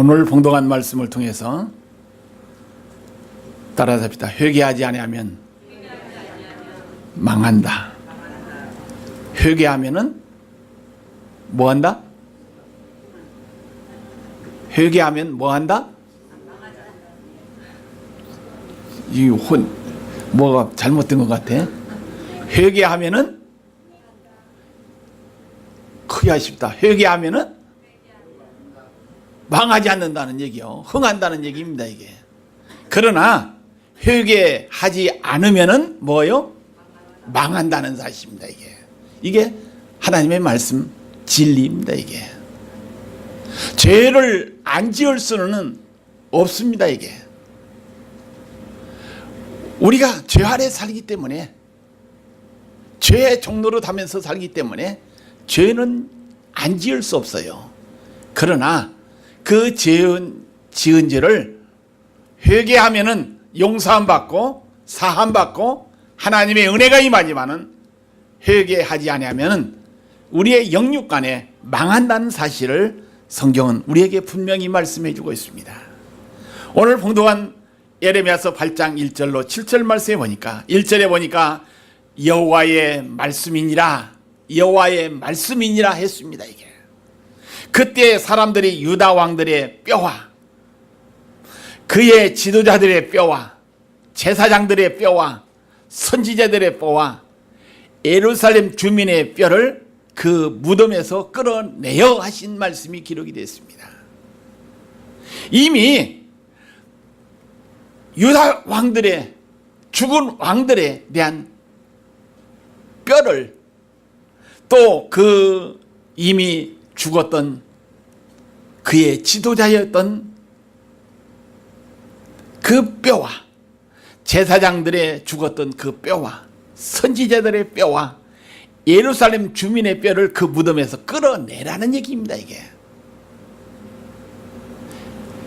오늘 봉독한 말씀을 통해서 따라잡시다. 회개하지 아니하면 망한다. 회개하면은 뭐한다? 회개하면 뭐한다? 이 뭐가 잘못된 것 같아? 회개하면은 크게 하십니다. 회개하면은 망하지 않는다는 얘기요. 흥한다는 얘기입니다, 이게. 그러나 회개하지 않으면은 뭐요? 망한다는 사실입니다, 이게. 이게 하나님의 말씀 진리입니다, 이게. 죄를 안 지을 수는 없습니다, 이게. 우리가 죄 아래 살기 때문에, 죄의 종로로 타면서 살기 때문에 죄는 안 지을 수 없어요. 그러나 그 지은 죄를 회개하면은 용서함 받고 사함 받고 하나님의 은혜가 임하지만은 회개하지 아니하면은 우리의 영육간에 망한다는 사실을 성경은 우리에게 분명히 말씀해 주고 있습니다. 오늘 봉독한 예레미야서 8장 1절로 7절 말씀에 보니까 1절에 보니까 여호와의 말씀이니라 했습니다. 이게 그때 사람들이 유다 왕들의 뼈와 그의 지도자들의 뼈와 제사장들의 뼈와 선지자들의 뼈와 예루살렘 주민의 뼈를 그 무덤에서 끌어내어 하신 말씀이 기록이 됐습니다. 이미 유다 왕들의 죽은 왕들에 대한 뼈를 또 그 이미 죽었던 그의 지도자였던 그 뼈와 제사장들의 죽었던 그 뼈와 선지자들의 뼈와 예루살렘 주민의 뼈를 그 무덤에서 끌어내라는 얘기입니다. 이게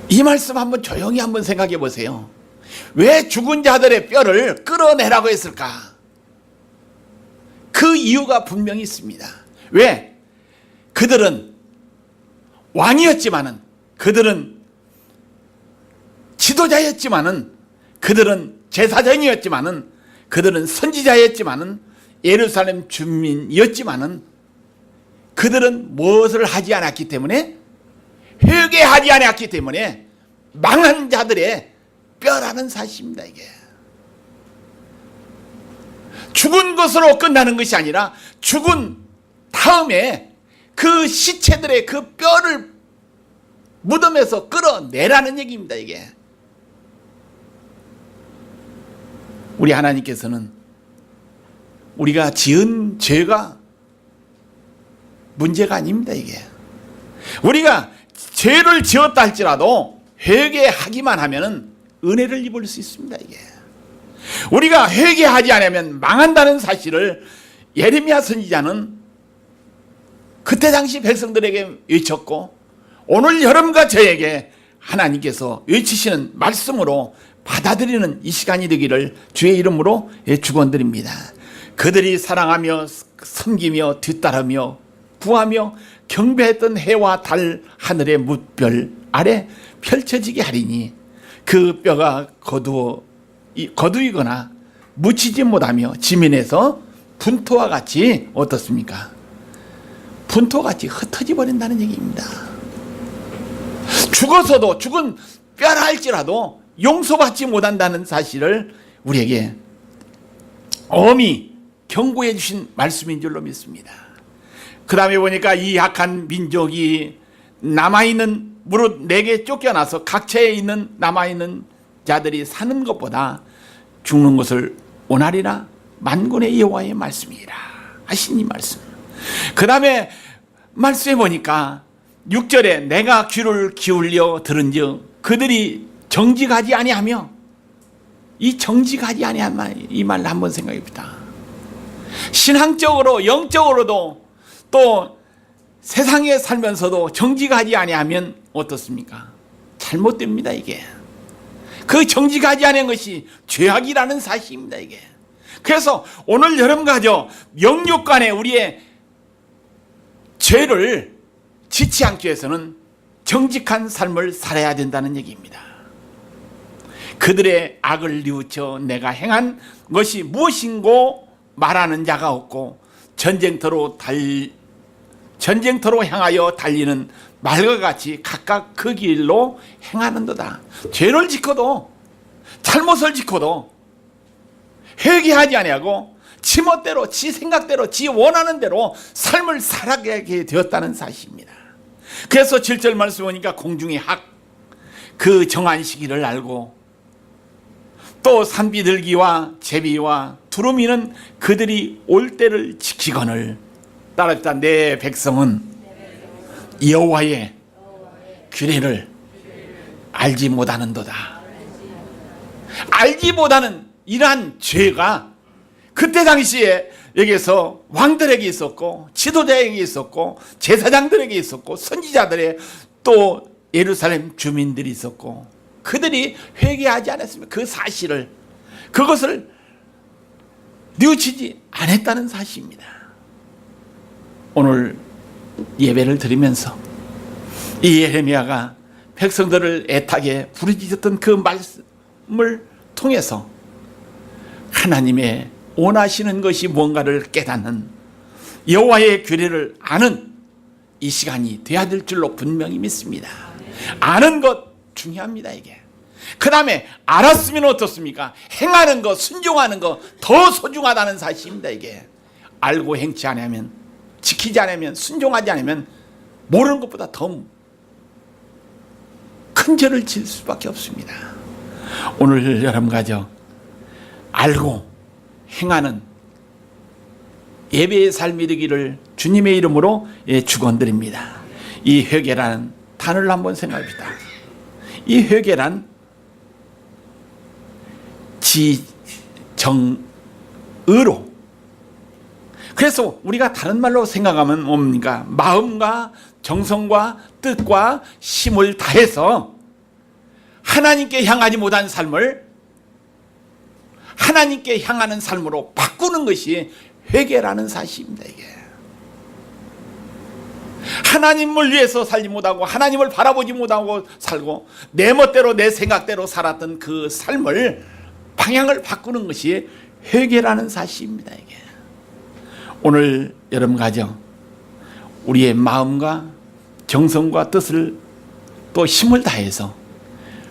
이 말씀 한번 조용히 한번 생각해 보세요. 왜 죽은 자들의 뼈를 끌어내라고 했을까? 그 이유가 분명히 있습니다. 왜? 그들은 왕이었지만은, 그들은 지도자였지만은, 그들은 제사장이었지만은, 그들은 선지자였지만은, 예루살렘 주민이었지만은, 그들은 무엇을 하지 않았기 때문에, 회개하지 않았기 때문에 망한 자들의 뼈라는 사실입니다. 이게 죽은 것으로 끝나는 것이 아니라 죽은 다음에 그 시체들의 그 뼈를 무덤에서 끌어내라는 얘기입니다. 이게 우리 하나님께서는 우리가 지은 죄가 문제가 아닙니다. 이게 우리가 죄를 지었다 할지라도 회개하기만 하면은 은혜를 입을 수 있습니다. 이게 우리가 회개하지 않으면 망한다는 사실을 예레미야 선지자는 그때 당시 백성들에게 외쳤고 오늘 여러분과 저에게 하나님께서 외치시는 말씀으로 받아들이는 이 시간이 되기를 주의 이름으로 축원드립니다. 그들이 사랑하며 섬기며 뒤따르며 구하며 경배했던 해와 달 하늘의 무별 아래 펼쳐지게 하리니 그 뼈가 거두이거나 묻히지 못하며 지면에서 분토와 같이 어떻습니까? 분토와 같이 흩어져 버린다는 얘기입니다. 죽어서도 죽은 뼈라 할지라도 용서받지 못한다는 사실을 우리에게 엄히 경고해 주신 말씀인 줄로 믿습니다. 그 다음에 보니까 이 약한 민족이 남아있는 무릇 내게 쫓겨나서 각처에 있는 남아있는 자들이 사는 것보다 죽는 것을 원하리라 만군의 여호와의 말씀이라 하신 이 말씀. 그 다음에 말씀해 보니까 6절에 내가 귀를 기울여 들은즉 그들이 정직하지 아니하며 이 정직하지 아니한 이 말 한번 생각해 봅니다. 신앙적으로 영적으로도 또 세상에 살면서도 정직하지 아니하면 어떻습니까? 잘못됩니다. 이게 그 정직하지 않은 것이 죄악이라는 사실입니다. 이게 그래서 오늘 여러분과 저 영육간에 우리의 죄를 짓지 않기 위해서는 정직한 삶을 살아야 된다는 얘기입니다. 그들의 악을 뉘우쳐 내가 행한 것이 무엇인고 말하는 자가 없고 전쟁터로 향하여 달리는 말과 같이 각각 그 길로 행하는도다. 죄를 짓고도 잘못을 짓고도 회개하지 아니하고 지 멋대로 지 생각대로 지 원하는 대로 삶을 살아가게 되었다는 사실입니다. 그래서 7절 말씀 보니까 공중의 학 그 정한 시기를 알고 또 산비둘기와 제비와 두루미는 그들이 올 때를 지키거늘 따라합시다. 내 백성은 여호와의 규례를 알지 못하는도다. 알지 못하는 이러한 죄가 그때 당시에 여기서 왕들에게 있었고 지도자에게 있었고 제사장들에게 있었고 선지자들의 또 예루살렘 주민들이 있었고 그들이 회개하지 않았습니다. 그 사실을 그것을 뉘우치지 않았다는 사실입니다. 오늘 예배를 드리면서 이 예레미야가 백성들을 애타게 부르짖었던 그 말씀을 통해서 하나님의 원하시는 것이 뭔가를 깨닫는 여호와의 규례를 아는 이 시간이 돼야 될 줄로 분명히 믿습니다. 아는 것 중요합니다. 이게 그 다음에 알았으면 어떻습니까? 행하는 것, 순종하는 것 더 소중하다는 사실입니다. 이게 알고 행치 않으면, 지키지 않으면, 순종하지 않으면 모르는 것보다 더 큰 죄를 질 수밖에 없습니다. 오늘 여러분 가정 알고 행하는 예배의 삶이 되기를 주님의 이름으로 축원드립니다. 이 회개라는 단어를 한번 생각합시다. 이 회개란 지정의로, 그래서 우리가 다른 말로 생각하면 뭡니까? 마음과 정성과 뜻과 힘을 다해서 하나님께 향하지 못한 삶을 하나님께 향하는 삶으로 바꾸는 것이 회개라는 사실입니다. 이게 하나님을 위해서 살지 못하고 하나님을 바라보지 못하고 살고 내 멋대로 내 생각대로 살았던 그 삶을 방향을 바꾸는 것이 회개라는 사실입니다. 이게 오늘 여러분 가정 우리의 마음과 정성과 뜻을 또 힘을 다해서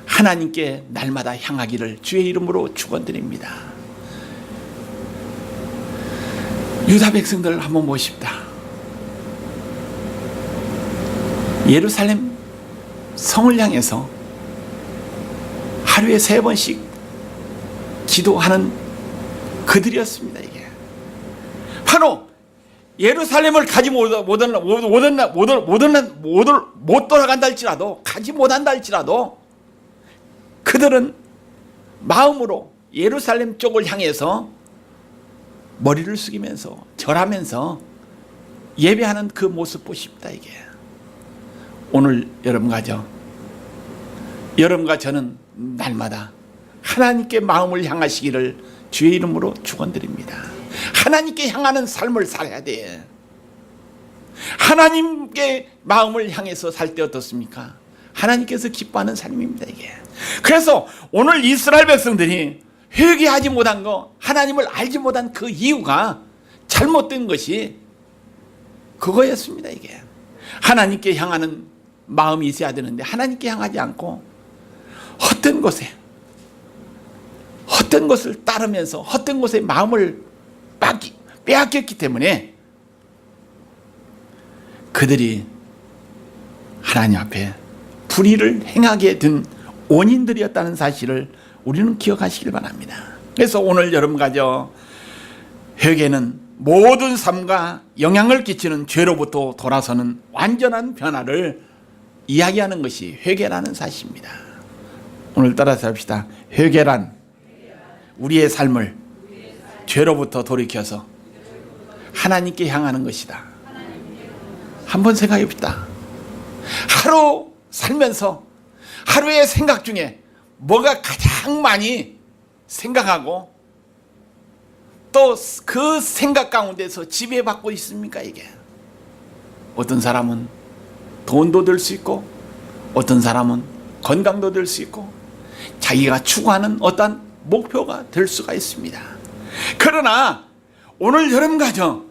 하나님께 날마다 향하기를 주의 이름으로 축원드립니다. 유다 백성들 한번 보십시다. 예루살렘 성을 향해서 하루에 3번씩 기도하는 그들이었습니다. 이게 바로 예루살렘을 가지 못 돌아간다 할지라도 가지 못한다 할지라도 그들은 마음으로 예루살렘 쪽을 향해서 머리를 숙이면서 절하면서 예배하는 그 모습 보십니다. 이게 오늘 여러분 가정 여러분과 저는 날마다 하나님께 마음을 향하시기를 주의 이름으로 축원드립니다. 하나님께 향하는 삶을 살아야 돼. 하나님께 마음을 향해서 살 때 어떻습니까? 하나님께서 기뻐하는 삶입니다. 이게 그래서 오늘 이스라엘 백성들이 회개하지 못한 거, 하나님을 알지 못한 그 이유가 잘못된 것이 그거였습니다. 이게 하나님께 향하는 마음이 있어야 되는데 하나님께 향하지 않고 헛된 것을 따르면서 헛된 것에 마음을 빼앗겼기 때문에 그들이 하나님 앞에 불의를 행하게 된 원인들이었다는 사실을 우리는 기억하시길 바랍니다. 그래서 오늘 여러분 가정 회개는 모든 삶과 영향을 끼치는 죄로부터 돌아서는 완전한 변화를 이야기하는 것이 회개라는 사실입니다. 오늘 따라서 합시다. 회개란 우리의 삶을 죄로부터 돌이켜서 하나님께 향하는 것이다. 한번 생각해 봅시다. 하루 살면서 하루의 생각 중에 뭐가 가장 많이 생각하고 또 그 생각 가운데서 지배받고 있습니까? 이게 어떤 사람은 돈도 들 수 있고 어떤 사람은 건강도 될 수 있고 자기가 추구하는 어떤 목표가 될 수가 있습니다. 그러나 오늘 여러분 가정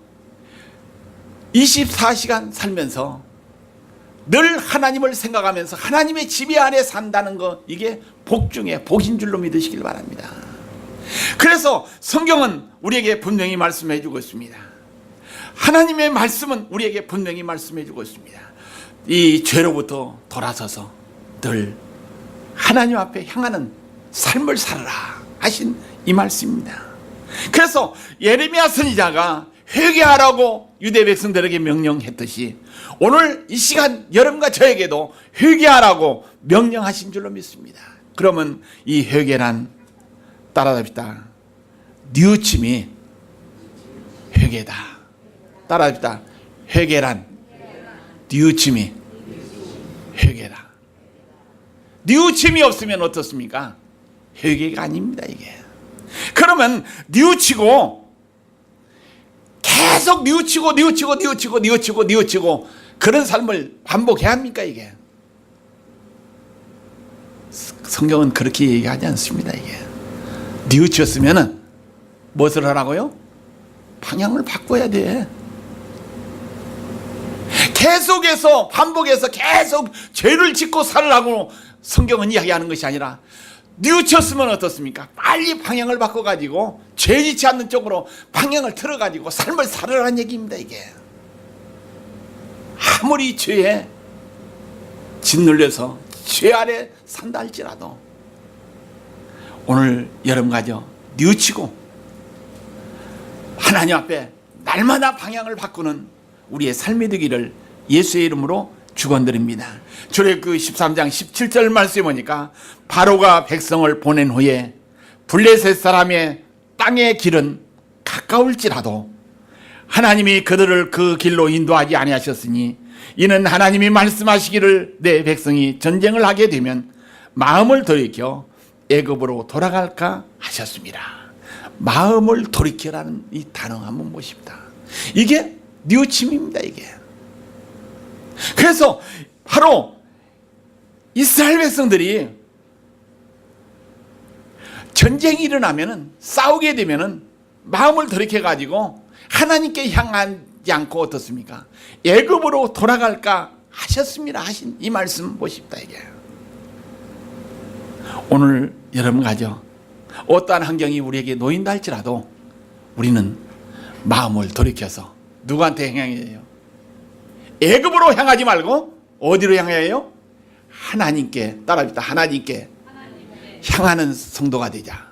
24시간 살면서 늘 하나님을 생각하면서 하나님의 지배 안에 산다는 것, 이게 복 중에 복인 줄로 믿으시길 바랍니다. 그래서 성경은 우리에게 분명히 말씀해 주고 있습니다. 하나님의 말씀은 우리에게 분명히 말씀해 주고 있습니다. 이 죄로부터 돌아서서 늘 하나님 앞에 향하는 삶을 살아라 하신 이 말씀입니다. 그래서 예레미야 선지자가 회개하라고 유대 백성들에게 명령했듯이 오늘 이 시간 여러분과 저에게도 회개하라고 명령하신 줄로 믿습니다. 그러면 이 회개란 따라합시다. 뉘우침이 회개다. 따라합시다. 회개란 뉘우침이 회개다. 뉘우침이 없으면 어떻습니까? 회개가 아닙니다, 이게. 그러면 뉘우치고 계속 뉘우치고 그런 삶을 반복해야 합니까, 이게? 성경은 그렇게 얘기하지 않습니다, 이게. 뉘우쳤으면은 무엇을 하라고요? 방향을 바꿔야 돼. 계속해서 반복해서 계속 죄를 짓고 살으라고 성경은 이야기하는 것이 아니라 뉘우쳤으면 어떻습니까? 빨리 방향을 바꿔가지고 죄 짓지 않는 쪽으로 방향을 틀어가지고 삶을 살으라는 얘기입니다, 이게. 아무리 죄에 짓눌려서 죄 아래 산다 할지라도 오늘 여러분 가져 뉘우치고 하나님 앞에 날마다 방향을 바꾸는 우리의 삶이 되기를 예수의 이름으로 축원드립니다. 출애굽기 13장 17절 말씀에 보니까 바로가 백성을 보낸 후에 블레셋 사람의 땅의 길은 가까울지라도 하나님이 그들을 그 길로 인도하지 아니하셨으니 이는 하나님이 말씀하시기를 내 백성이 전쟁을 하게 되면 마음을 돌이켜 애굽으로 돌아갈까 하셨습니다. 마음을 돌이켜라는 이 단어 한번 보십니다. 이게 뉘우침입니다, 이게. 그래서 바로 이스라엘 백성들이 전쟁이 일어나면은 싸우게 되면은 마음을 돌이켜 가지고 하나님께 향하지 않고 어떻습니까? 애굽으로 돌아갈까 하셨습니다 하신 이 말씀 보십니다, 이게. 오늘 여러분 가죠. 어떠한 환경이 우리에게 놓인다 할지라도 우리는 마음을 돌이켜서 누구한테 향해야 해요? 애굽으로 향하지 말고 어디로 향해야 해요? 하나님께, 따라합시다. 하나님께 향하는 성도가 되자.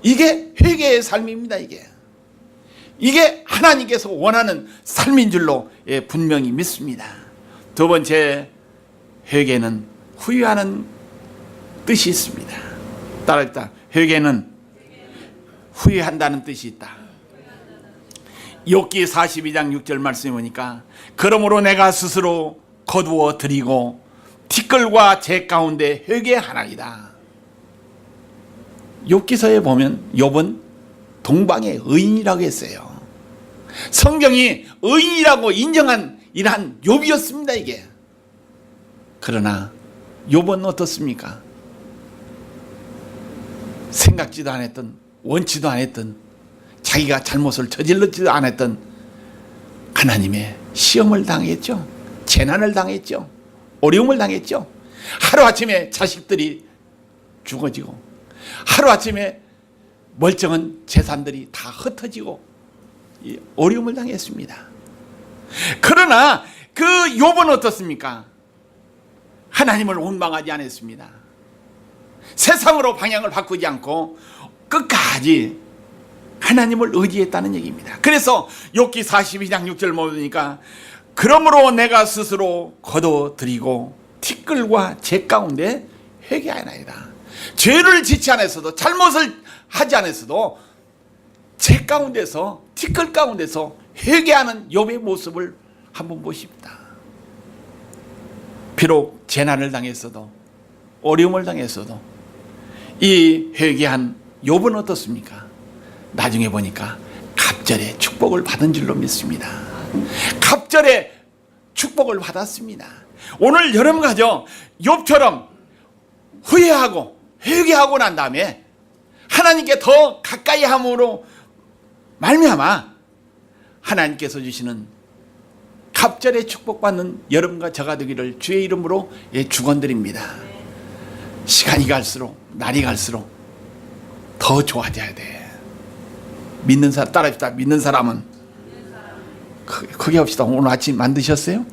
이게 회개의 삶입니다, 이게. 이게 하나님께서 원하는 삶인 줄로 분명히 믿습니다. 두 번째, 회개는 후회하는 뜻이 있습니다. 따라합시다. 회개는 후회한다는 뜻이 있다. 욥기 42장 6절 말씀해 보니까 그러므로 내가 스스로 거두어 드리고 티끌과 재 가운데 회개하나이다. 욥기서에 보면 욥은 동방의 의인이라고 했어요. 성경이 의인이라고 인정한 이러한 욥이었습니다, 이게. 그러나 욥은 어떻습니까? 생각지도 않았던, 원치도 않았던, 자기가 잘못을 저질렀지도 않았던 하나님의 시험을 당했죠. 재난을 당했죠. 어려움을 당했죠. 하루아침에 자식들이 죽어지고 하루아침에 멀쩡한 재산들이 다 흩어지고 어려움을 당했습니다. 그러나 그 욥은 어떻습니까? 하나님을 원망하지 않았습니다. 세상으로 방향을 바꾸지 않고 끝까지 하나님을 의지했다는 얘기입니다. 그래서 욥기 42장 6절 보니까 그러므로 내가 스스로 거둬들이고 티끌과 재 가운데 회개하나이다. 죄를 짓지 않았어도, 잘못을 하지 않았어도 재 가운데서, 티끌 가운데서 회개하는 욥의 모습을 한번 보십니다. 비록 재난을 당했어도, 어려움을 당했어도 이 회개한 욥은 어떻습니까? 나중에 보니까 갑절의 축복을 받은 줄로 믿습니다. 갑절의 축복을 받았습니다. 오늘 여러분 가죠. 욥처럼 후회하고 회개하고 난 다음에 하나님께 더 가까이 함으로 말미암아 하나님께서 주시는 갑절의 축복받는 여러분과 저가 되기를 주의 이름으로 축원드립니다. 시간이 갈수록 날이 갈수록 더 좋아져야 돼. 믿는 사람 따라합시다. 믿는 사람은 크게 합시다. 오늘 아침 만드셨어요?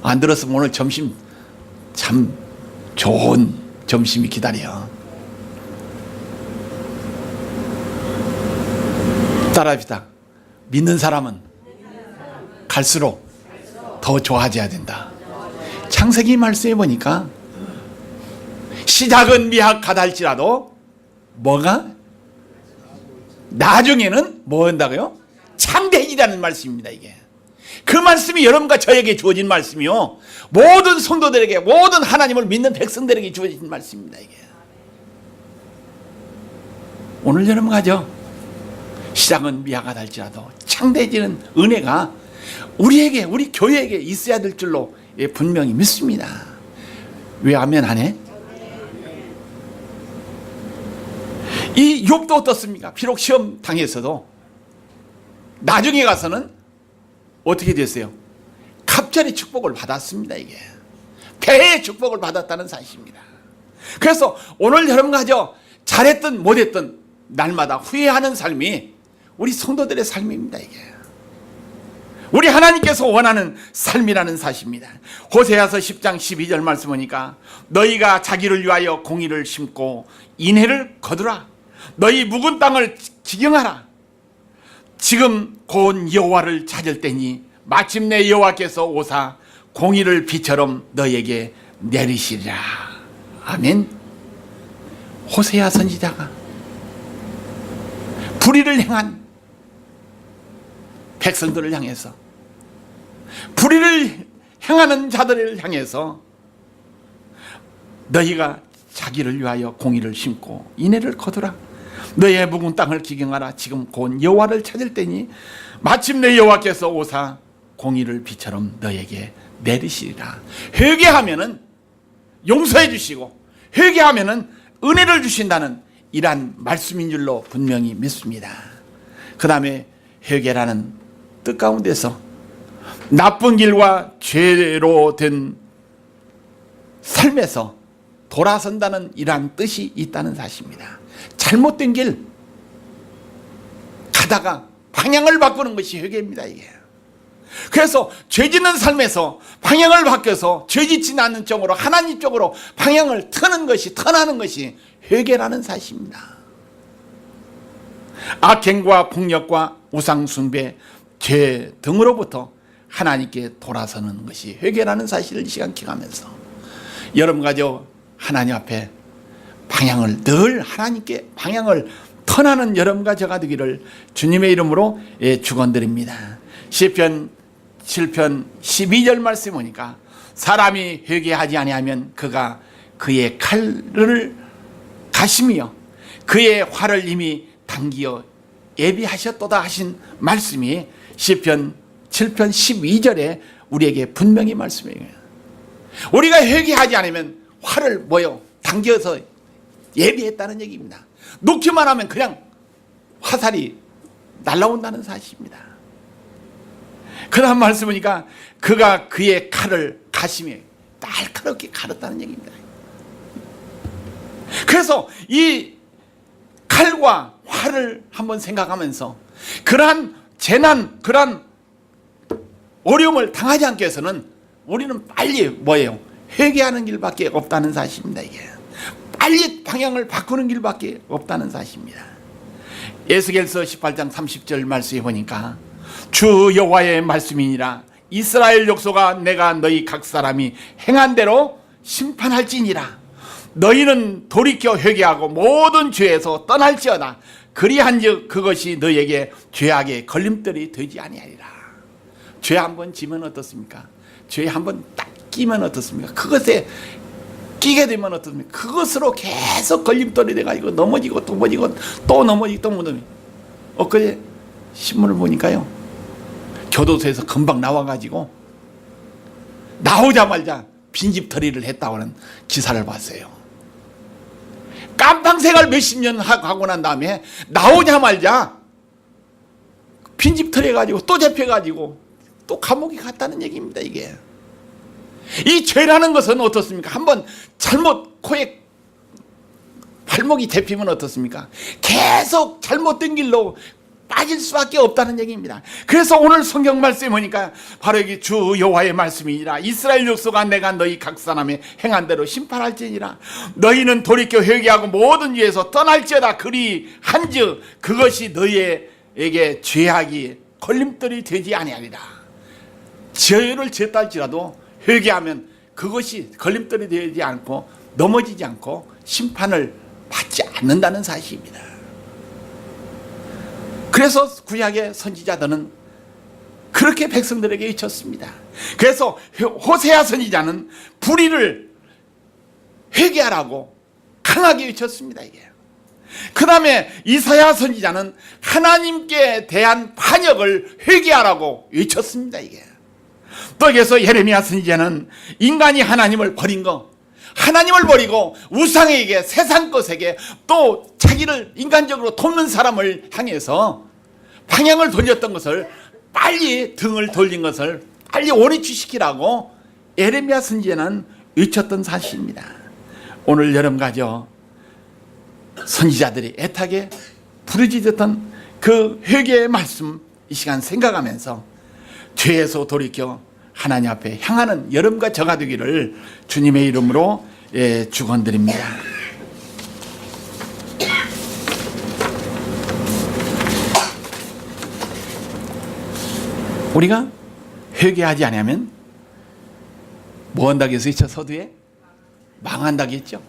안 들었으면 오늘 점심 참 좋은 점심이 기다려. 따라합시다. 믿는 사람은 갈수록 더 좋아져야 된다. 창세기 말씀해 보니까 시작은 미약하달지라도 뭐가 나중에는 뭐 한다고요? 참되리라는 말씀입니다. 이게 그 말씀이 여러분과 저에게 주어진 말씀이요, 모든 성도들에게, 모든 하나님을 믿는 백성들에게 주어진 말씀입니다. 이게 오늘 여러분 가죠. 시작은 미약하달지라도 창대해지는 은혜가 우리에게, 우리 교회에게 있어야 될 줄로 분명히 믿습니다. 왜 아멘 안 해? 이 욥도 어떻습니까? 비록 시험 당했어도 나중에 가서는 어떻게 됐어요? 갑절의 축복을 받았습니다. 이게 배의 축복을 받았다는 사실입니다. 그래서 오늘 여러분 가죠. 잘했든 못했든 날마다 후회하는 삶이 우리 성도들의 삶입니다. 이게 우리 하나님께서 원하는 삶이라는 사실입니다. 호세아서 10장 12절 말씀 보니까 너희가 자기를 위하여 공의를 심고 인애를 거두라. 너희 묵은 땅을 기경하라. 지금 곧 여호와를 찾을 때니 마침내 여호와께서 오사 공의를 비처럼 너희에게 내리시리라. 아멘. 호세아 선지자가 불의를 행한 백성들을 향해서, 불의를 행하는 자들을 향해서 너희가 자기를 위하여 공의를 심고 인애를 거두라. 너희의 묵은 땅을 기경하라. 지금 곧 여호와를 찾을 때니 마침내 여호와께서 오사 공의를 비처럼 너희에게 내리시리라. 회개하면은 용서해 주시고 회개하면은 은혜를 주신다는 이러한 말씀인 줄로 분명히 믿습니다. 그 다음에 회개라는 뜻 가운데서 나쁜 길과 죄로 된 삶에서 돌아선다는 이러한 뜻이 있다는 사실입니다. 잘못된 길 가다가 방향을 바꾸는 것이 회개입니다. 이게 그래서 죄 짓는 삶에서 방향을 바뀌어서 죄 짓지 않는 쪽으로 하나님 쪽으로 방향을 터는 것이, 턴하는 것이 회개라는 사실입니다. 악행과 폭력과 우상숭배, 죄 등으로부터 하나님께 돌아서는 것이 회개라는 사실을 이 시간 기억하면서 여러분 가져 하나님 앞에 방향을 늘 하나님께 방향을 턴하는 여러분과 저가 되기를 주님의 이름으로 축원드립니다. 시편 7편 12절 말씀 보니까 사람이 회개하지 아니하면 그가 그의 칼을 가시며 그의 활을 이미 당기어 예비하셨도다 하신 말씀이 시편 7편 12절에 우리에게 분명히 말씀해요. 우리가 회개하지 않으면 활을 뭐요? 당겨서 예비했다는 얘기입니다. 놓기만 하면 그냥 화살이 날아온다는 사실입니다. 그 다음 말씀 보니까 그가 그의 칼을 가시며 날카롭게 가렸다는 얘기입니다. 그래서 이 칼과 활을 한번 생각하면서 그러한 재난, 그러한 어려움을 당하지 않기 위해서는 우리는 빨리 뭐예요? 회개하는 길밖에 없다는 사실입니다. 이게 빨리 방향을 바꾸는 길밖에 없다는 사실입니다. 에스겔서 18장 30절 말씀해 보니까 주 여호와의 말씀이니라. 이스라엘 족속아, 내가 너희 각 사람이 행한 대로 심판할지니라. 너희는 돌이켜 회개하고 모든 죄에서 떠날지어다. 그리한즉 그것이 너희에게 죄악의 걸림돌이 되지 아니하리라. 죄 한번 지면 어떻습니까? 죄 한번 딱 끼면 어떻습니까? 그것에 끼게 되면 어떻습니까? 그것으로 계속 걸림돌이 돼가지고 넘어지고 또 넘어지고 또 넘어지고 또 넘어지고. 엊그제 신문을 보니까요, 교도소에서 금방 나와가지고 나오자마자 빈집털이를 했다고는 기사를 봤어요. 깜빵생활 몇십 년 하고 난 다음에 나오자마자 빈집털이 해가지고 또 잡혀가지고 또 감옥에 갔다는 얘기입니다. 이게 이 죄라는 것은 어떻습니까? 한번 잘못 코에 발목이 잡히면 어떻습니까? 계속 잘못된 길로 빠질 수밖에 없다는 얘기입니다. 그래서 오늘 성경 말씀에 보니까 바로 여기 주 여호와의 말씀이니라. 이스라엘 족속아, 내가 너희 각 사람의 행한 대로 심판할지니라. 너희는 돌이켜 회개하고 모든 죄에서 떠날지어다. 그리한즉 그것이 너희에게 죄악이 걸림돌이 되지 아니하리라. 죄를 지었다 할지라도 회개하면 그것이 걸림돌이 되지 않고 넘어지지 않고 심판을 받지 않는다는 사실입니다. 그래서 구약의 선지자들은 그렇게 백성들에게 외쳤습니다. 그래서 호세아 선지자는 불의를 회개하라고 강하게 외쳤습니다. 이게. 그 다음에 이사야 선지자는 하나님께 대한 반역을 회개하라고 외쳤습니다. 이게. 또 여기서 예레미야 선지자는 인간이 하나님을 버린 거, 하나님을 버리고 우상에게, 세상 것에게, 또 자기를 인간적으로 돕는 사람을 향해서 방향을 돌렸던 것을 빨리 등을 돌린 것을 빨리 원위치시키라고 예레미야 선지자는 외쳤던 사실입니다. 오늘 여러분가죠, 선지자들이 애타게 부르짖었던 그 회개의 말씀 이 시간 생각하면서 죄에서 돌이켜 하나님 앞에 향하는 여러분과 저가 되기를 주님의 이름으로 축원드립니다. 우리가 회개하지 않으면 뭐 한다고 해서 저 서두에 망한다고 했죠.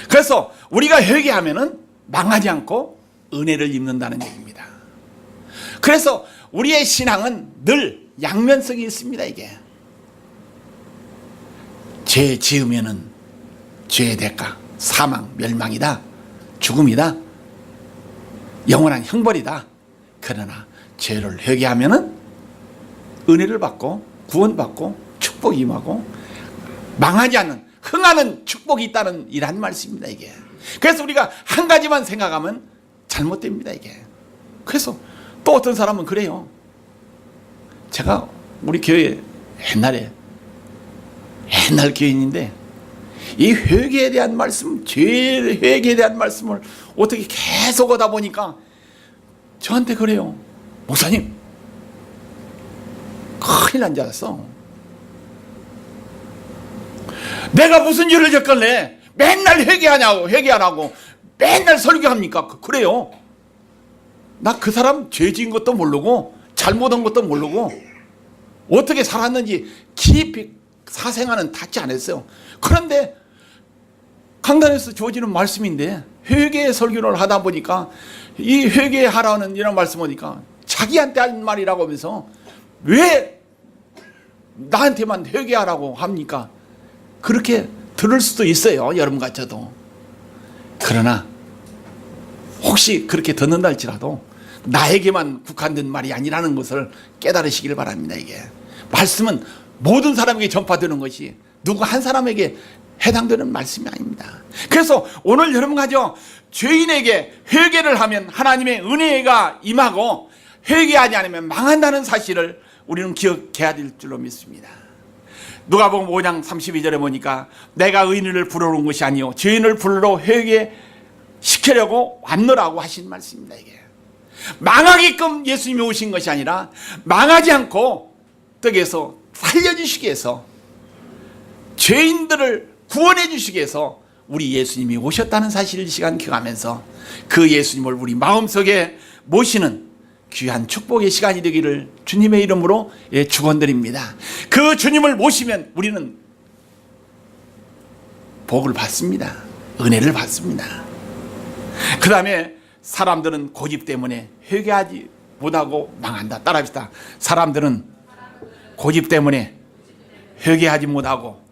그래서 우리가 회개하면은 망하지 않고 은혜를 입는다는 얘기입니다. 그래서 우리의 신앙은 늘 양면성이 있습니다. 이게 죄 지으면은 죄의 대가 사망, 멸망이다, 죽음이다, 영원한 형벌이다. 그러나 죄를 회개하면은 은혜를 받고 구원받고 축복이 임하고 망하지 않는 흥하는 축복이 있다는 이란 말씀입니다. 이게. 그래서 우리가 한 가지만 생각하면 잘못됩니다. 이게. 그래서 또 어떤 사람은 그래요. 제가 우리 교회 옛날 교인인데 이 회개에 대한 말씀, 죄 회개에 대한 말씀을 어떻게 계속 하다 보니까 저한테 그래요. 목사님, 큰일 난 줄 알았어. 내가 무슨 죄를 졌길래 맨날 회개하라고 맨날 설교합니까? 그래요. 나 그 사람 죄 지은 것도 모르고 잘못한 것도 모르고 어떻게 살았는지 깊이 사생활은 닿지 않았어요. 그런데 강단에서 주어지는 말씀인데 회개의 설교를 하다 보니까 이 회개하라는 이런 말씀 보니까 자기한테 한 말이라고 하면서 왜 나한테만 회개하라고 합니까? 그렇게 들을 수도 있어요. 여러분과 저도. 그러나 혹시 그렇게 듣는다 할지라도 나에게만 국한된 말이 아니라는 것을 깨달으시길 바랍니다. 이게 말씀은 모든 사람에게 전파되는 것이 누구 한 사람에게 해당되는 말씀이 아닙니다. 그래서 오늘 여러분가죠, 죄인에게 회개를 하면 하나님의 은혜가 임하고 회개하지 않으면 망한다는 사실을 우리는 기억해야 될 줄로 믿습니다. 누가복음 5장 32절에 보니까 내가 의인을 부르러 온 것이 아니요 죄인을 부르러 회개시키려고 왔노라고 하신 말씀입니다. 이게 망하게끔 예수님이 오신 것이 아니라 망하지 않고 떡에서 살려주시기 위해서, 죄인들을 구원해 주시기 위해서 우리 예수님이 오셨다는 사실을 이 시간 기억하면서 그 예수님을 우리 마음속에 모시는 귀한 축복의 시간이 되기를 주님의 이름으로 축원드립니다. 그 주님을 모시면 우리는 복을 받습니다. 은혜를 받습니다. 그 다음에 사람들은 고집 때문에 회개하지 못하고 망한다. 따라합시다. 사람들은 고집 때문에 회개하지 못하고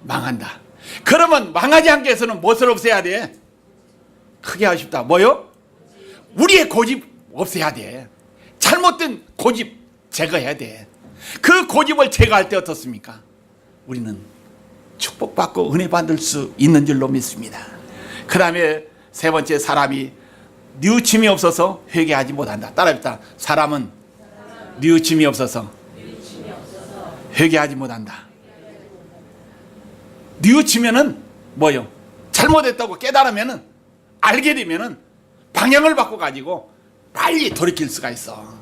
망한다. 그러면 망하지 않게 해서는 무엇을 없애야 돼? 크게 하십다. 뭐요? 우리의 고집 없애야 돼. 잘못된 고집 제거해야 돼. 그 고집을 제거할 때 어떻습니까? 우리는 축복받고 은혜 받을 수 있는 줄로 믿습니다. 그 다음에 세 번째, 사람이 뉘우침이 없어서 회개하지 못한다. 따라합시다. 사람은 뉘우침이 없어서 회개하지 못한다. 뉘우치면은 뭐요? 잘못했다고 깨달으면은, 알게 되면은 방향을 바꿔 가지고 빨리 돌이킬 수가 있어.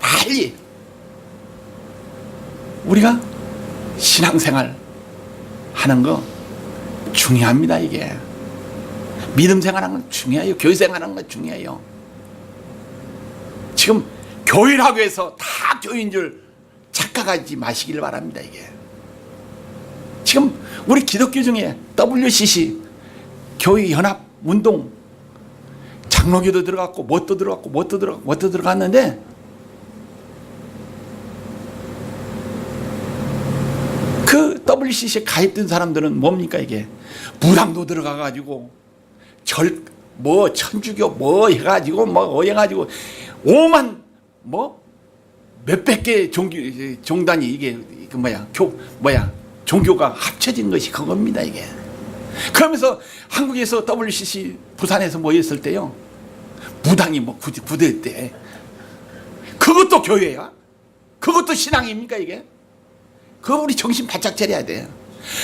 빨리. 우리가 신앙생활 하는 거 중요합니다. 이게 믿음 생활하는 건 중요해요. 교회 생활하는 건 중요해요. 지금 교회라고 해서 다 교회인 줄 착각하지 마시길 바랍니다. 이게 지금 우리 기독교 중에 WCC 교회 연합 운동 장로교도 들어갔고 뭣도 들어갔고 뭣도 들어갔는데 그 WCC에 가입된 사람들은 뭡니까? 이게 무당도 들어가 가지고 천주교 해가지고 해가지고 5만 몇백 개 종단이 이게 종교가 합쳐진 것이 그겁니다. 이게 그러면서 한국에서 WCC 부산에서 모였을 때요, 무당이 구될 때 그것도 교회야? 그것도 신앙입니까? 이게 그거 우리 정신 바짝 차려야 돼요.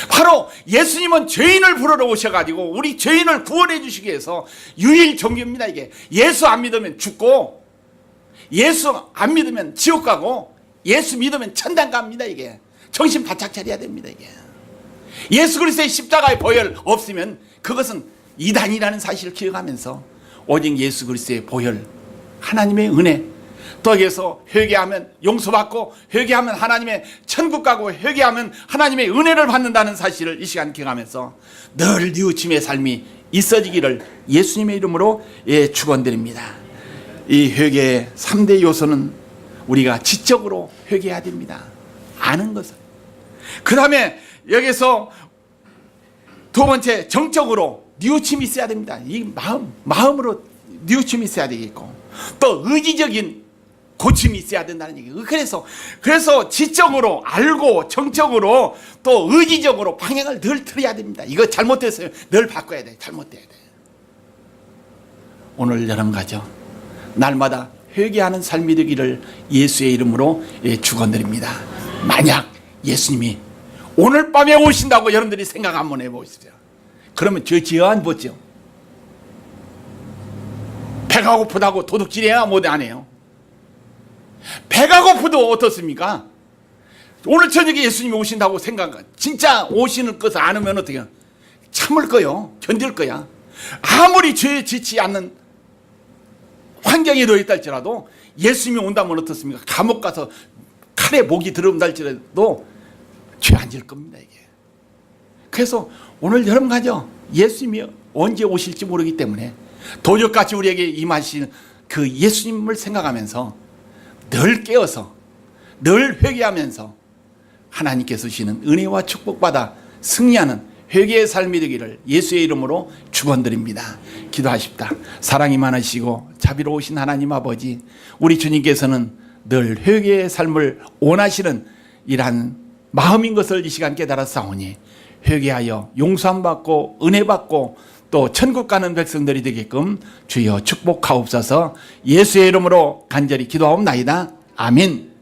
바로 예수님은 죄인을 부르러 오셔가지고 우리 죄인을 구원해 주시기 위해서 유일 종교입니다. 이게 예수 안 믿으면 죽고, 예수 안 믿으면 지옥 가고, 예수 믿으면 천당 갑니다. 이게 정신 바짝 차려야 됩니다. 이게 예수 그리스도의 십자가의 보혈 없으면 그것은 이단이라는 사실을 기억하면서 오직 예수 그리스도의 보혈, 하나님의 은혜, 또 여기서 회개하면 용서받고, 회개하면 하나님의 천국 가고, 회개하면 하나님의 은혜를 받는다는 사실을 이 시간 기억하면서 늘 뉘우침의 삶이 있어지기를 예수님의 이름으로 축원드립니다. 이 회개의 3대 요소는 우리가 지적으로 회개해야 됩니다. 아는 것을. 그 다음에 여기서 두 번째, 정적으로 뉘우침이 있어야 됩니다. 이 마음으로 뉘우침이 있어야 되겠고, 또 의지적인 고침이 있어야 된다는 얘기예요. 그래서 지적으로 알고 정적으로 또 의지적으로 방향을 늘 틀어야 됩니다. 이거 잘못됐어요. 늘 바꿔야 돼. 잘못돼야 돼. 오늘 여러분 가죠. 날마다 회개하는 삶이 되기를 예수의 이름으로 축원드립니다. 만약 예수님이 오늘 밤에 오신다고 여러분들이 생각 한번 해보십시오. 그러면 저 지어 안 보죠? 배가 고프다고 도둑질해야 못 안 해요. 배가 고프도 어떻습니까? 오늘 저녁에 예수님이 오신다고 진짜 오시는 것을 안으면 어떻게 해요? 참을 거요. 견딜 거야. 아무리 죄에 지치 않는 환경에 놓여 있다 할지라도 예수님이 온다면 어떻습니까? 감옥 가서 칼에 목이 들어온다 할지라도 죄 안 질 겁니다. 이게. 그래서 오늘 여러분 가죠. 예수님이 언제 오실지 모르기 때문에 도적같이 우리에게 임하시는 그 예수님을 생각하면서 늘 깨어서 늘 회개하면서 하나님께서 주시는 은혜와 축복받아 승리하는 회개의 삶이 되기를 예수의 이름으로 축원드립니다. 기도하십시다. 사랑이 많으시고 자비로우신 하나님 아버지, 우리 주님께서는 늘 회개의 삶을 원하시는 이러한 마음인 것을 이 시간 깨달았사오니 회개하여 용서함 받고 은혜 받고 또 천국 가는 백성들이 되게끔 주여 축복하옵소서. 예수의 이름으로 간절히 기도하옵나이다. 아멘.